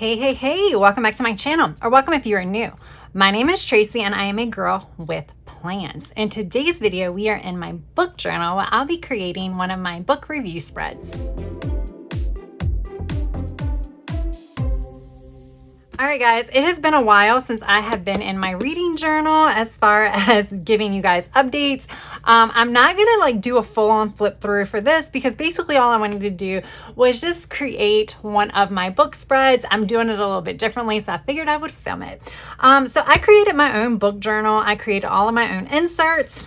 Hey, welcome back to my channel, or welcome if you are new. My name is Tracy and I am a girl with plans. In today's video, we are in my book journal where I'll be creating one of my book review spreads. All right, guys, it has been a while since I have been in my reading journal as far as giving you guys updates. I'm not gonna do a full-on flip through for this because basically all I wanted to do was just create one of my book spreads. I'm doing it a little bit differently, so I figured I would film it. So I created my own book journal. I created all of my own inserts.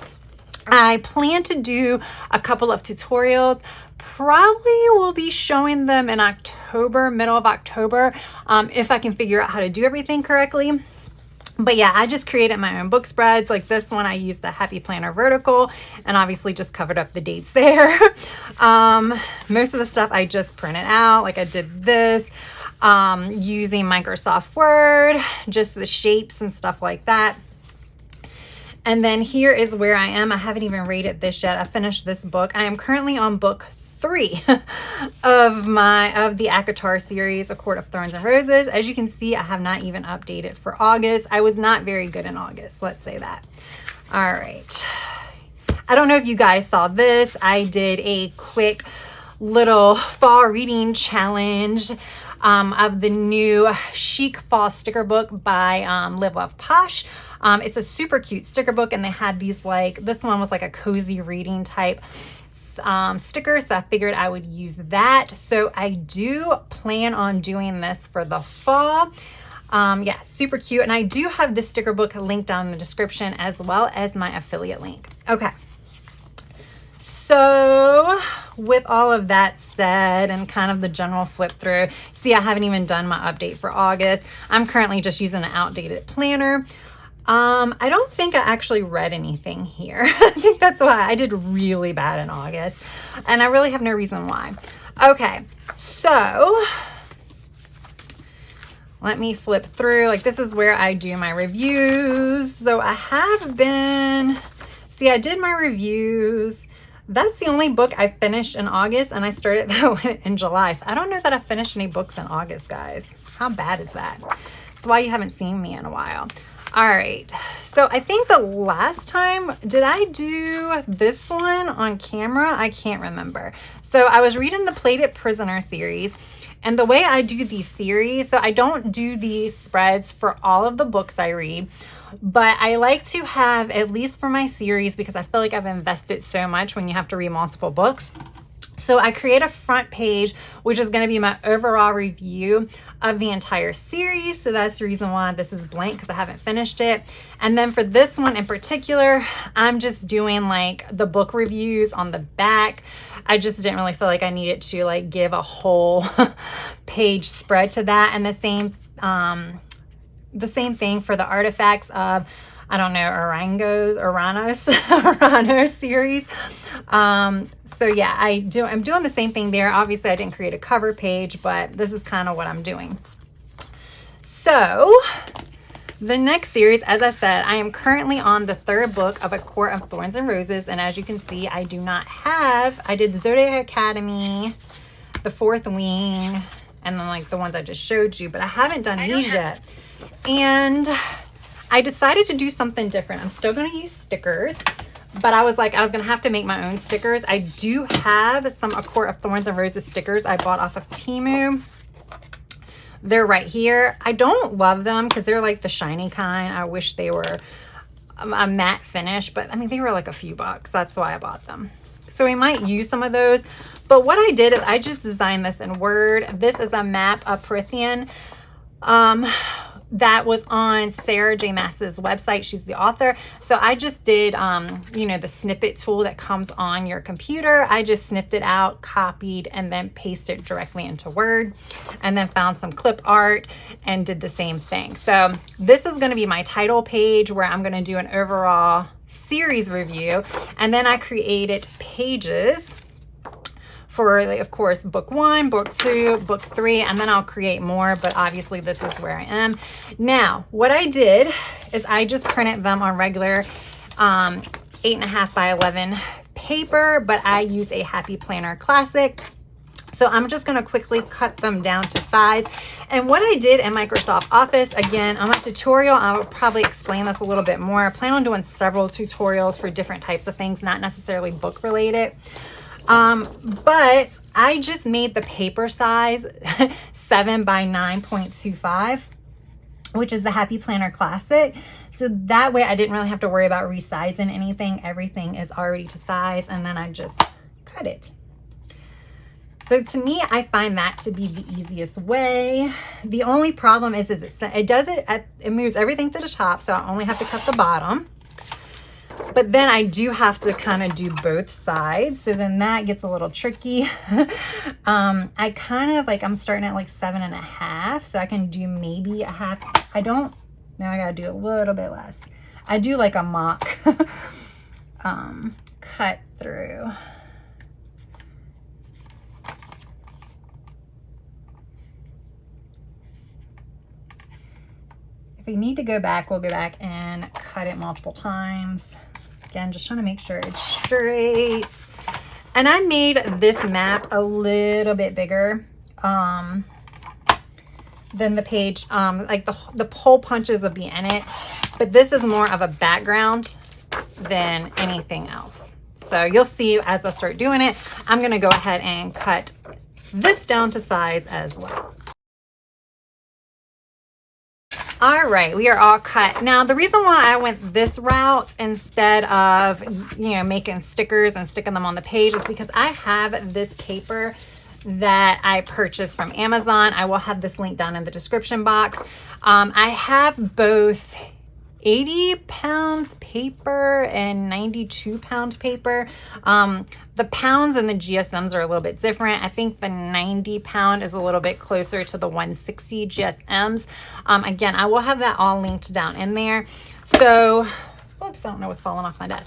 I plan to do a couple of tutorials. Probably will be showing them in October, middle of October, if I can figure out how to do everything correctly. But yeah, I just created my own book spreads. Like this one, I used the Happy Planner Vertical and obviously just covered up the dates there. Most of the stuff I just printed out, like I did this using Microsoft Word, just the shapes and stuff like that. And then here is where I am. I haven't even rated this yet. I finished this book. I am currently on book 3 of the ACOTAR series, A Court of Thorns and Roses. As you can see, I have not even updated for August. I was not very good in August, let's say that. All right. I don't know if you guys saw this. I did a quick little fall reading challenge of the new Chic Fall sticker book by Live Love Posh. It's a super cute sticker book, and they had these this one was like a cozy reading type sticker, so I figured I would use that. So I do plan on doing this for the fall. Yeah, super cute. And I do have this sticker book linked down in the description as well as my affiliate link. Okay. So with all of that said and kind of the general flip through, see, I haven't even done my update for August. I'm currently just using an outdated planner. I don't think I actually read anything here. I think that's why I did really bad in August, and I really have no reason why. Okay, so let me flip through. This is where I do my reviews. So I have been, see, I did my reviews. That's the only book I finished in August, and I started that one in July. So I don't know that I finished any books in August, guys. How bad is that? That's why you haven't seen me in a while. All right, so I think the last time, did I do this one on camera? I can't remember. So I was reading the Plated Prisoner series, and the way I do these series, so I don't do these spreads for all of the books I read, but I like to have, at least for my series, because I feel like I've invested so much when you have to read multiple books. So I create a front page, which is going to be my overall review of the entire series. So that's the reason why this is blank, because I haven't finished it. And then for this one in particular, I'm just doing the book reviews on the back. I just didn't really feel like I needed to give a whole page spread to that. And the same thing for the artifacts of, I don't know, Oranos series. So yeah, I'm doing the same thing there. Obviously I didn't create a cover page, but this is kind of what I'm doing. So the next series, as I said, I am currently on the 3rd book of A Court of Thorns and Roses. And as you can see, I did the Zodiac Academy, the 4th Wing, and then the ones I just showed you, but I haven't done these yet. And I decided to do something different. I'm still going to use stickers, but I was going to have to make my own stickers. I do have some A Court of Thorns and Roses stickers I bought off of Temu. They're right here. I don't love them because they're the shiny kind. I wish they were a matte finish, but I mean, they were a few bucks. That's why I bought them. So we might use some of those. But what I did is I just designed this in Word. This is a map of Prithian. That was on Sarah J. Maas's website. She's the author. So I just did, the snippet tool that comes on your computer. I just snipped it out, copied, and then pasted it directly into Word, and then found some clip art and did the same thing. So this is going to be my title page where I'm going to do an overall series review. And then I created pages for, of course, book 1, book 2, book 3, and then I'll create more, but obviously this is where I am. Now, what I did is I just printed them on regular 8.5 by 11 paper, but I use a Happy Planner Classic. So I'm just going to quickly cut them down to size. And what I did in Microsoft Office, again, on my tutorial, I will probably explain this a little bit more. I plan on doing several tutorials for different types of things, not necessarily book related. But I just made the paper size 7 by 9.25, which is the Happy Planner Classic. So that way I didn't really have to worry about resizing anything. Everything is already to size, and then I just cut it. So to me, I find that to be the easiest way. The only problem is it moves everything to the top, so I only have to cut the bottom. But then I do have to kind of do both sides, so then that gets a little tricky. I kind of like, I'm starting at like 7.5, so I can do maybe a half. Now I gotta do a little bit less. I do like a mock cut through. If we need to go back, we'll go back and cut it multiple times. Again, just trying to make sure it's straight. And I made this map a little bit bigger than the page. Like the hole punches will be in it, but this is more of a background than anything else. So you'll see as I start doing it, I'm gonna go ahead and cut this down to size as well. All right, we are all cut. Now, the reason why I went this route instead of, making stickers and sticking them on the page is because I have this paper that I purchased from Amazon. I will have this link down in the description box. I have both 80 pounds paper and 92 pound paper. The pounds and the GSMs are a little bit different. I think the 90 pound is a little bit closer to the 160 GSMs. Again, I will have that all linked down in there. So, oops, I don't know what's falling off my desk.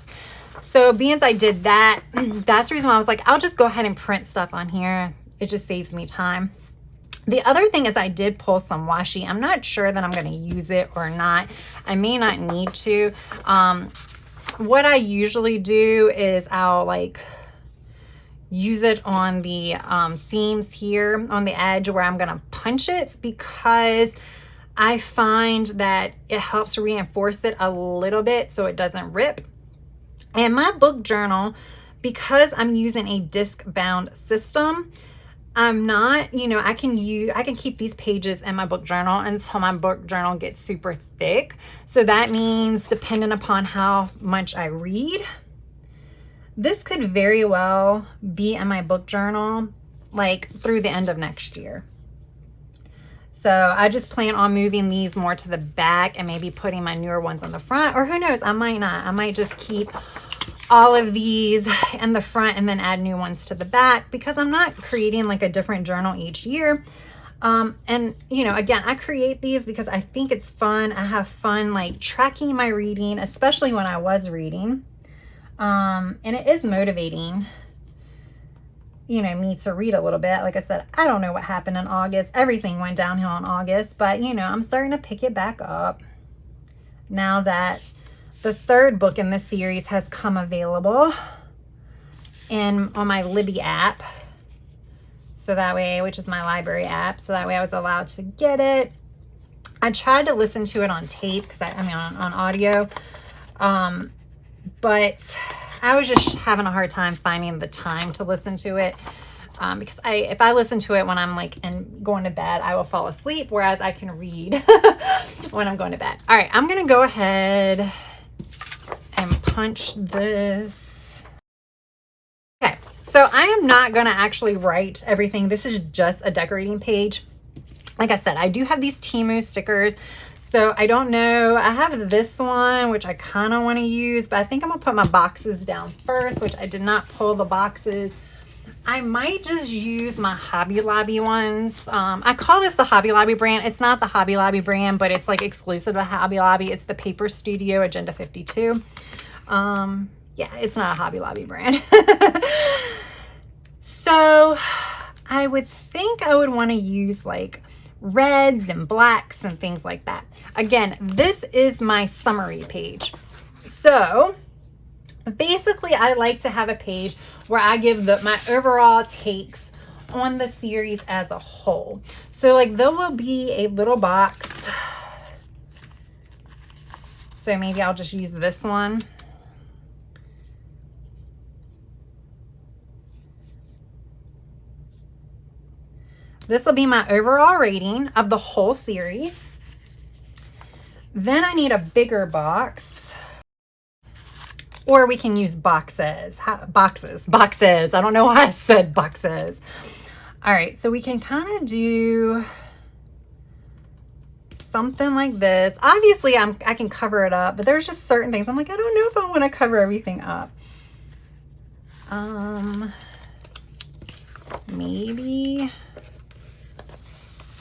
So being as I did that, that's the reason why I was like, I'll just go ahead and print stuff on here. It just saves me time. The other thing is I did pull some washi. I'm not sure that I'm going to use it or not. I may not need to. What I usually do is I'll like use it on the seams here on the edge where I'm going to punch it, because I find that it helps reinforce it a little bit so it doesn't rip. And my book journal, because I'm using a disc bound system, I'm not, I can keep these pages in my book journal until my book journal gets super thick. So that means, depending upon how much I read, this could very well be in my book journal like through the end of next year. So I just plan on moving these more to the back and maybe putting my newer ones on the front, or who knows, I might not. I might just keep all of these in the front and then add new ones to the back, because I'm not creating like a different journal each year. And again, I create these because I think it's fun. I have fun like tracking my reading, especially when I was reading. And it is motivating, me to read a little bit. Like I said, I don't know what happened in August. Everything went downhill in August, but I'm starting to pick it back up now that the third book in this series has come available on my Libby app. So that way, which is my library app, so that way I was allowed to get it. I tried to listen to it on tape, on audio, but I was just having a hard time finding the time to listen to it, because if I listen to it when I'm like going to bed, I will fall asleep, whereas I can read when I'm going to bed. All right, I'm gonna go ahead and punch this. Okay, so I am not gonna actually write everything. This is just a decorating page. Like I said, I do have these Temu stickers. So I don't know, I have this one, which I kind of want to use, but I think I'm gonna put my boxes down first, which I did not pull the boxes. I might just use my Hobby Lobby ones. I call this the Hobby Lobby brand. It's not the Hobby Lobby brand, but it's like exclusive to Hobby Lobby. It's the Paper Studio Agenda 52. Yeah, it's not a Hobby Lobby brand. So I would think I would want to use like reds and blacks and things like that. Again, this is my summary page. So basically I like to have a page where I give my overall takes on the series as a whole. So like there will be a little box. So maybe I'll just use this one. This will be my overall rating of the whole series. Then I need a bigger box. Or we can use boxes. Boxes. I don't know why I said boxes. All right, so we can kind of do something like this. Obviously, I can cover it up, but there's just certain things. I'm like, I don't know if I want to cover everything up. Maybe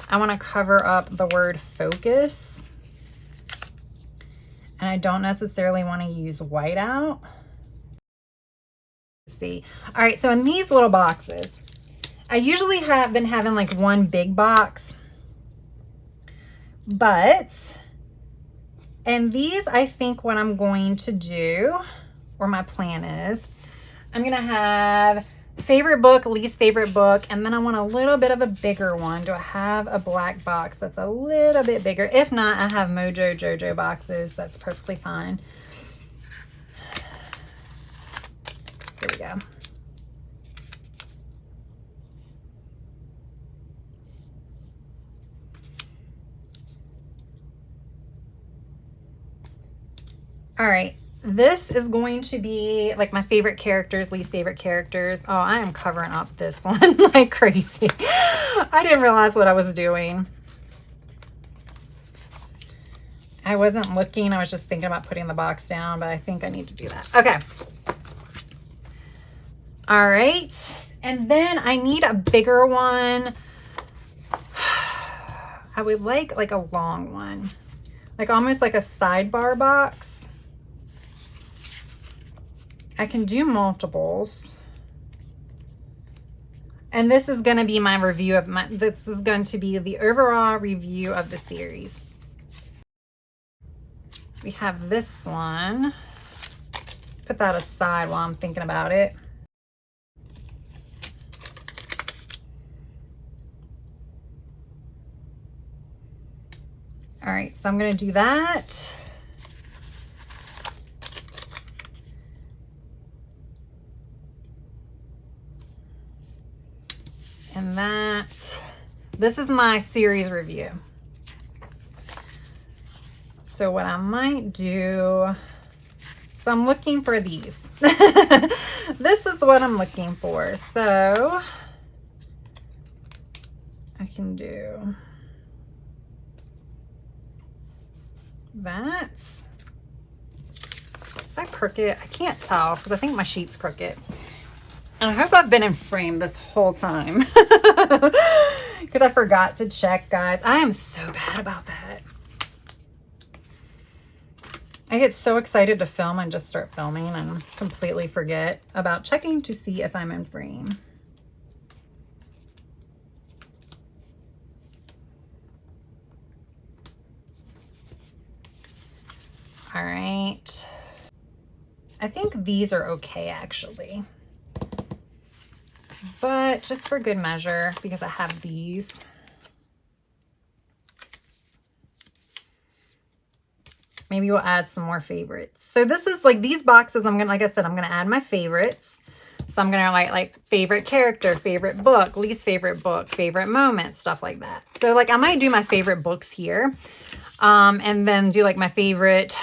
I want to cover up the word focus. And I don't necessarily want to use whiteout. Let's see. All right, so in these little boxes, I usually have been having like one big box. But in these, I think what I'm going to do, or my plan is, I'm going to have favorite book, least favorite book, and then I want a little bit of a bigger one. Do I have a black box that's a little bit bigger? If not, I have Mojo Jojo boxes. That's perfectly fine. Here we go. All right. This is going to be like my favorite characters, least favorite characters. Oh, I am covering up this one like crazy. I didn't realize what I was doing. I wasn't looking. I was just thinking about putting the box down, but I think I need to do that. Okay. All right. And then I need a bigger one. I would like a long one, like almost like a sidebar box. I can do multiples. And this is going to be my review of this is going to be the overall review of the series. We have this one. Put that aside while I'm thinking about it. All right, so I'm going to do that. And this is my series review. So what I might do, so I'm looking for these. This is what I'm looking for. So I can do that. Is that crooked? I can't tell because I think my sheet's crooked. And I hope I've been in frame this whole time because I forgot to check, guys. I am so bad about that. I get so excited to film and just start filming and completely forget about checking to see if I'm in frame. All right. I think these are okay, actually. But just for good measure, because I have these. Maybe we'll add some more favorites. So this is like these boxes, like I said, I'm gonna add my favorites. So I'm gonna write like favorite character, favorite book, least favorite book, favorite moment, stuff like that. So like I might do my favorite books here. And then do like my favorite,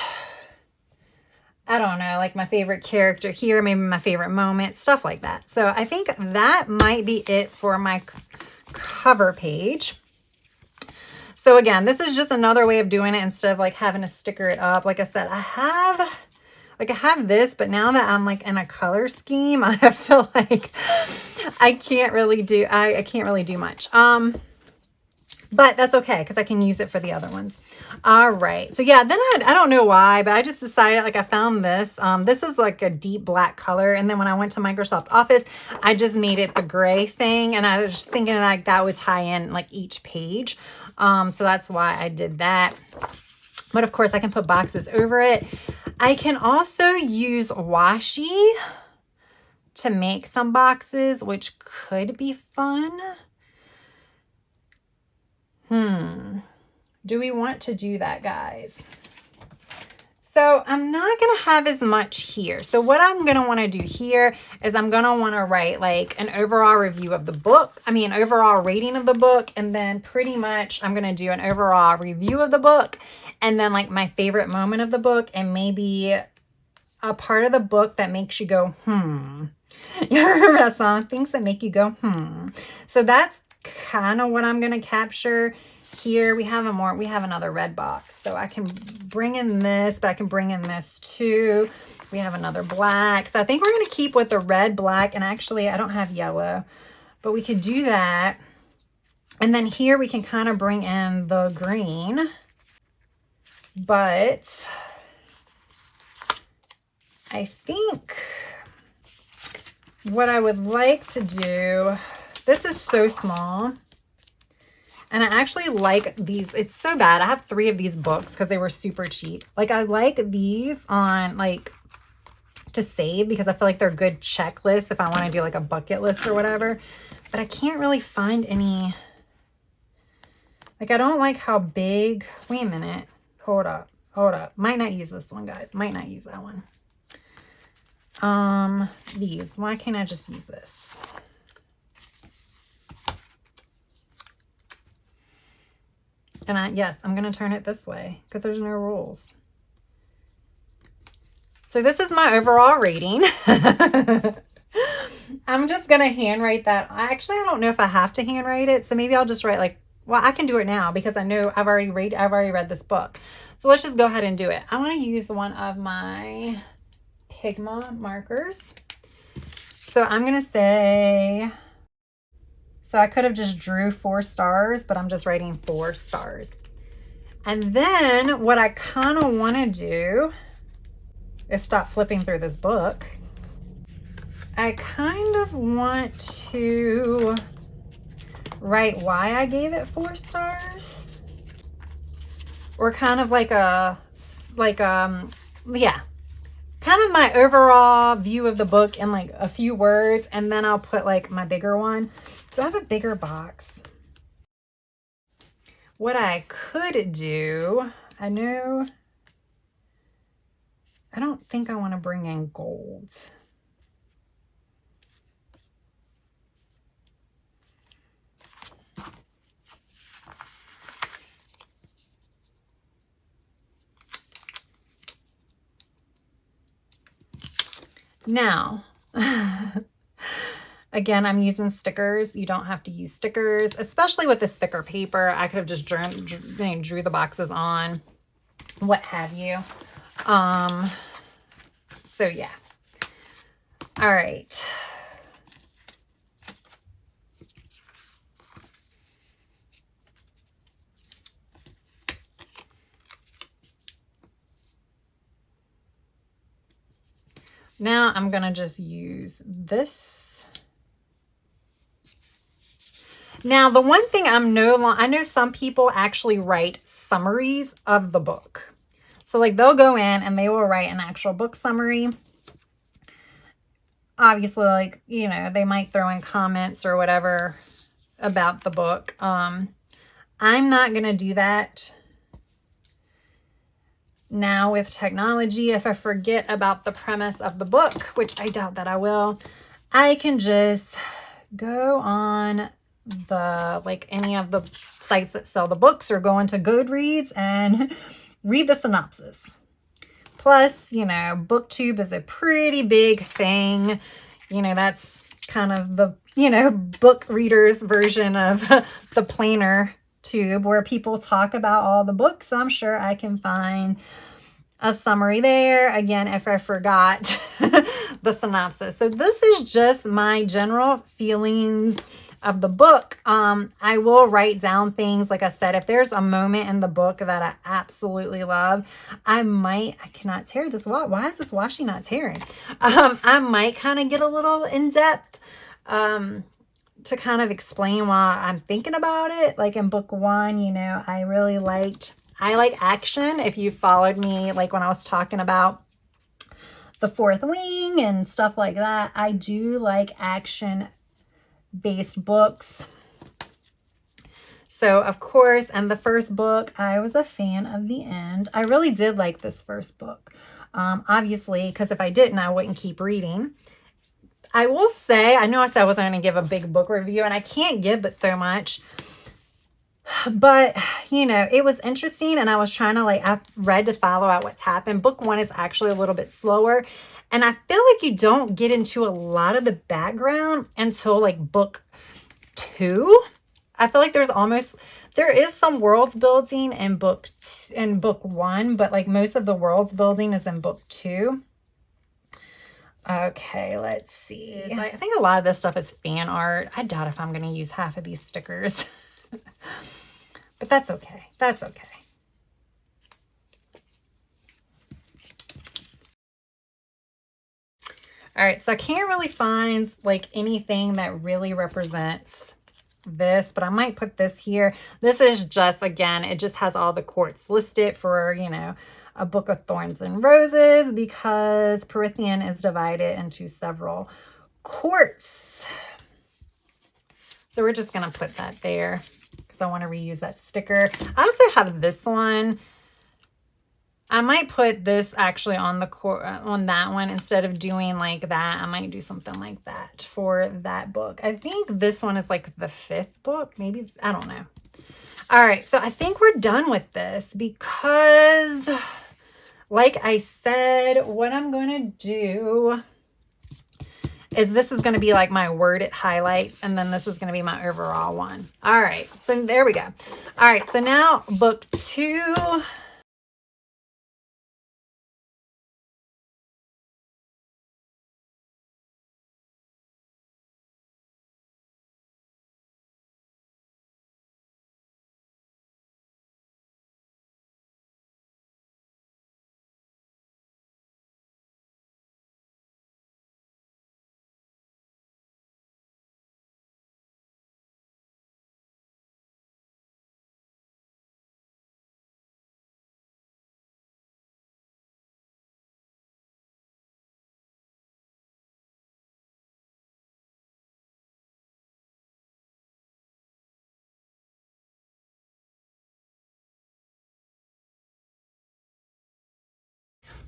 I don't know, like my favorite character here, maybe my favorite moment, stuff like that. So I think that might be it for my cover page. So again, this is just another way of doing it instead of like having to sticker it up. Like I said, I have this, but now that I'm like in a color scheme, I feel like I can't really do, I can't really do much. But that's okay because I can use it for the other ones. All right. So yeah, then I don't know why, but I just decided, like I found this. This is like a deep black color. And then when I went to Microsoft Office, I just made it the gray thing. And I was just thinking like that would tie in like each page. So that's why I did that. But of course I can put boxes over it. I can also use washi to make some boxes, which could be fun. Do we want to do that, guys? So I'm not going to have as much here. So what I'm going to want to do here is I'm going to want to write like an overall review of the book. I mean, overall rating of the book. And then pretty much I'm going to do an overall review of the book. And then like my favorite moment of the book. And maybe a part of the book that makes you go, You remember that song? Things that make you go, So that's kind of what I'm going to capture. Here we have another red box, so I can bring in this, but I can bring in this too. We have another black, so I think we're going to keep with the red, black, and actually I don't have yellow, but we could do that. And then here we can kind of bring in the green, but I think what I would like to do, this is so small. And I actually like these. It's so bad. I have 3 of these books because they were super cheap. Like I like these on like to save because I feel like they're good checklists if I want to do like a bucket list or whatever. But I can't really find any. Like I don't like how big. Wait a minute. Hold up. Might not use this one, guys. Might not use that one. These. Why can't I just use this? And yes, I'm going to turn it this way because there's no rules. So this is my overall rating. I'm just going to handwrite that. Actually, I don't know if I have to handwrite it. So maybe I'll just write like, well, I can do it now because I know I've already read this book. So let's just go ahead and do it. I want to use one of my Pigma markers. So I'm going to say... So I could have just drew 4 stars, but I'm just writing 4 stars. And then what I kind of want to do is stop flipping through this book. I kind of want to write why I gave it 4 stars. Or kind of like yeah. Kind of my overall view of the book in like a few words. And then I'll put like my bigger one. Do I have a bigger box? What I could do, I don't think I want to bring in gold. Now, again, I'm using stickers. You don't have to use stickers, especially with this thicker paper. I could have just drew the boxes on, what have you. So yeah. All right. Now I'm going to just use this. Now, the one thing I know some people actually write summaries of the book. So like they'll go in and they will write an actual book summary. Obviously, like, you know, they might throw in comments or whatever about the book. I'm not going to do that now with technology. If I forget about the premise of the book, which I doubt that I will, I can just go on any of the sites that sell the books or go into Goodreads and read the synopsis. Plus, you know, BookTube is a pretty big thing. You know, that's kind of the, you know, book readers version of the planner tube where people talk about all the books. So I'm sure I can find a summary there. Again, if I forgot the synopsis. So this is just my general feelings of the book. I will write down things. Like I said, if there's a moment in the book that I absolutely love, I cannot tear this. Why is this washi not tearing? I might kind of get a little in depth to kind of explain why I'm thinking about it. Like in book 1, you know, I like action. If you followed me, like when I was talking about The Fourth Wing and stuff like that. I do like action-based books. So, of course, and the first book, I was a fan of the end. I really did like this first book. Obviously, because if I didn't, I wouldn't keep reading. I will say, I know I said I wasn't going to give a big book review, and I can't give but so much. But, you know, it was interesting, and I was trying to, like, I read to follow out what's happened. Book 1 is actually a little bit slower, and I feel like you don't get into a lot of the background until, like, book 2. I feel like there is some world building in book 1, but like most of the world building is in book 2. Okay, let's see. I think a lot of this stuff is fan art. I doubt if I'm going to use half of these stickers, but that's okay. That's okay. All right, so I can't really find like anything that really represents this, but I might put this here. This is just, again, it just has all the courts listed for, you know, a book of thorns and roses, because Prythian is divided into several courts. So we're just going to put that there because I want to reuse that sticker. I also have this one. I might put this actually on the on that one instead of doing like that. I might do something like that for that book. I think this one is like the 5th book, maybe. I don't know. All right, so I think we're done with this because, like I said, what I'm going to do is this is going to be like my worded highlights, and then this is going to be my overall one. All right, so there we go. All right, so now book 2.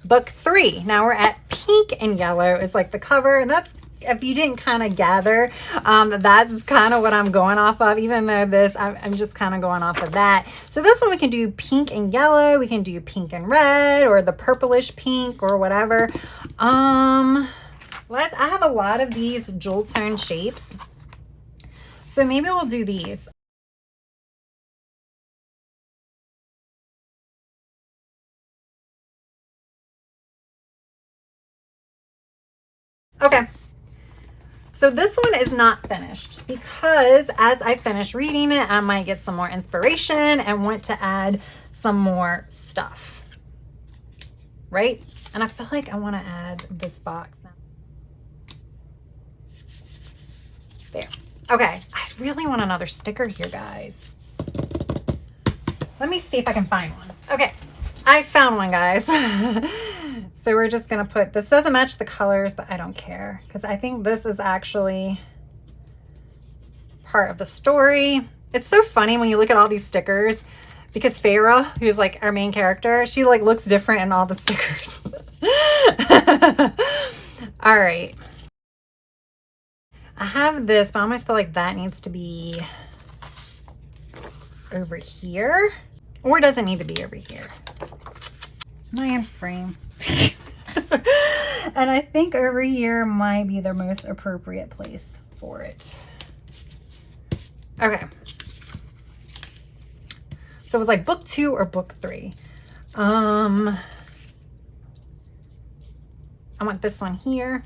Book 3. Now we're at pink and yellow is like the cover. And that's, if you didn't kind of gather, that's kind of what I'm going off of, even though this, I'm just kind of going off of that. So this one we can do pink and yellow. We can do pink and red, or the purplish pink, or whatever. I have a lot of these jewel tone shapes. So maybe we'll do these. Okay. So this one is not finished because as I finish reading it, I might get some more inspiration and want to add some more stuff, right? And I feel like I want to add this box now. There. Okay. I really want another sticker here, guys. Let me see if I can find one. Okay. I found one, guys. So we're just going to put, this doesn't match the colors, but I don't care because I think this is actually part of the story. It's so funny when you look at all these stickers because Farah, who's like our main character, she like looks different in all the stickers. All right. I have this, but I almost feel like that needs to be over here, or does it need to be over here? Am I in frame? And I think over here might be the most appropriate place for it. Okay. So it was like book 2 or book 3. I want this one here.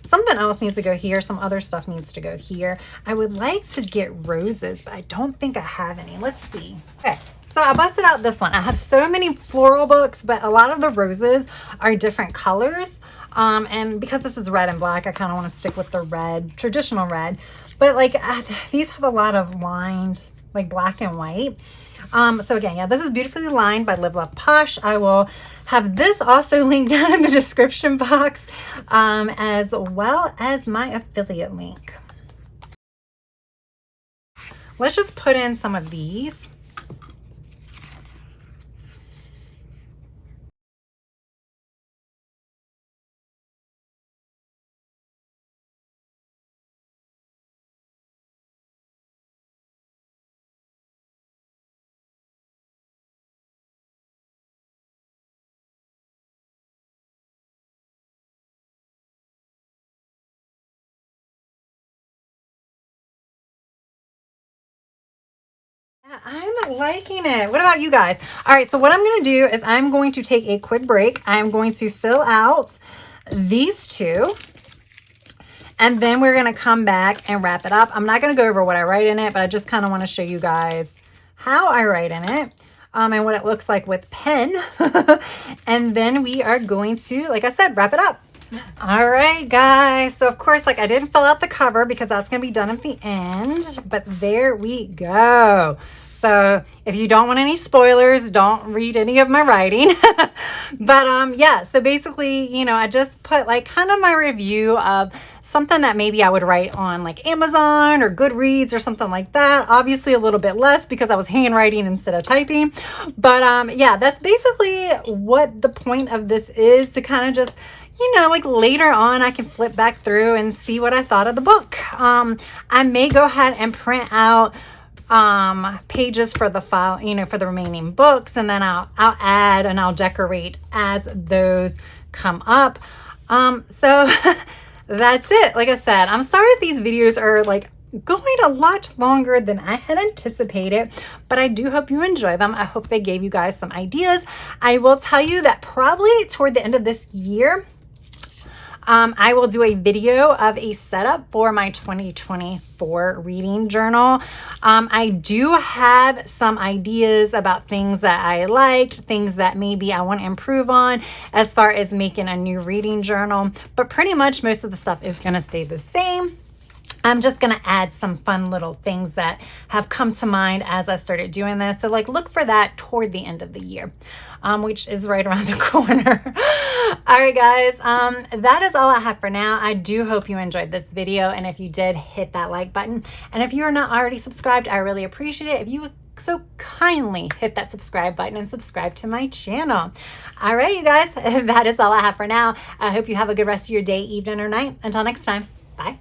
Something else needs to go here. Some other stuff needs to go here. I would like to get roses, but I don't think I have any. Let's see. Okay. So I busted out this one. I have so many floral books, but a lot of the roses are different colors. And because this is red and black, I kind of want to stick with the red, traditional red. But like these have a lot of lined, like black and white. So again, yeah, this is Beautifully Lined by Live Love Posh. I will have this also linked down in the description box, as well as my affiliate link. Let's just put in some of these. I'm liking it. What about you guys? All right, so what I'm going to do is I'm going to take a quick break. I'm going to fill out these two, and then we're going to come back and wrap it up. I'm not going to go over what I write in it, but I just kind of want to show you guys how I write in it, and what it looks like with pen. And then we are going to, like I said, wrap it up. All right, guys. So of course, like I didn't fill out the cover because that's going to be done at the end, but there we go. So if you don't want any spoilers, don't read any of my writing. But yeah, so basically, you know, I just put like kind of my review of something that maybe I would write on like Amazon or Goodreads or something like that. Obviously a little bit less because I was handwriting instead of typing. But yeah, that's basically what the point of this is, to kind of just, you know, like later on I can flip back through and see what I thought of the book. I may go ahead and print out pages for the file, you know, for the remaining books, and then I'll add and I'll decorate as those come up. So that's it. Like I said, I'm sorry if these videos are like going a lot longer than I had anticipated, but I do hope you enjoy them. I hope they gave you guys some ideas. I will tell you that probably toward the end of this year, I will do a video of a setup for my 2024 reading journal. I do have some ideas about things that I liked, things that maybe I want to improve on as far as making a new reading journal, but pretty much most of the stuff is going to stay the same. I'm just going to add some fun little things that have come to mind as I started doing this. So like look for that toward the end of the year, which is right around the corner. All right, guys, that is all I have for now. I do hope you enjoyed this video. And if you did, hit that like button. And if you are not already subscribed, I really appreciate it if you would so kindly hit that subscribe button and subscribe to my channel. All right, you guys, that is all I have for now. I hope you have a good rest of your day, evening, or night. Until next time, bye.